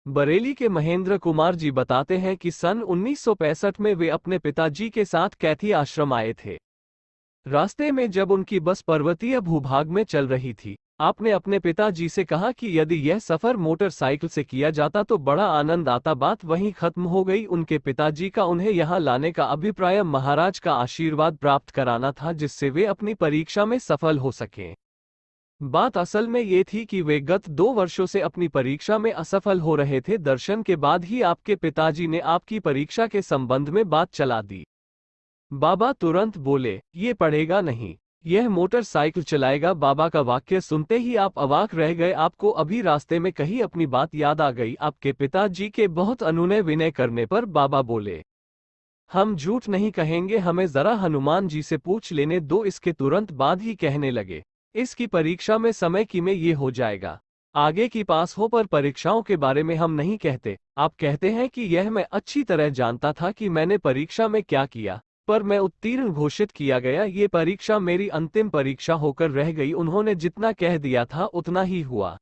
बरेली के महेंद्र कुमार जी बताते हैं कि सन 1965 में वे अपने पिताजी के साथ कैथी आश्रम आए थे। रास्ते में जब उनकी बस पर्वतीय भूभाग में चल रही थी, आपने अपने पिताजी से कहा कि यदि यह सफर मोटरसाइकिल से किया जाता तो बड़ा आनंद आता। बात वहीं खत्म हो गई। उनके पिताजी का उन्हें यहाँ लाने का अभिप्राय महाराज का आशीर्वाद प्राप्त कराना था, जिससे वे अपनी परीक्षा में सफल हो सकें। बात असल में ये थी कि वे गत 2 वर्षों से अपनी परीक्षा में असफल हो रहे थे। दर्शन के बाद ही आपके पिताजी ने आपकी परीक्षा के संबंध में बात चला दी। बाबा तुरंत बोले, ये पढ़ेगा नहीं, यह मोटरसाइकिल चलाएगा। बाबा का वाक्य सुनते ही आप अवाक रह गए। आपको अभी रास्ते में कही अपनी बात याद आ गई। आपके पिताजी के बहुत अनुनय विनय करने पर बाबा बोले, हम झूठ नहीं कहेंगे, हमें जरा हनुमान जी से पूछ लेने दो। इसके तुरंत बाद ही कहने लगे, इसकी परीक्षा में समय की में ये हो जाएगा, आगे की पास हो, पर परीक्षाओं के बारे में हम नहीं कहते। आप कहते हैं कि यह मैं अच्छी तरह जानता था कि मैंने परीक्षा में क्या किया, पर मैं उत्तीर्ण घोषित किया गया। ये परीक्षा मेरी अंतिम परीक्षा होकर रह गई। उन्होंने जितना कह दिया था उतना ही हुआ।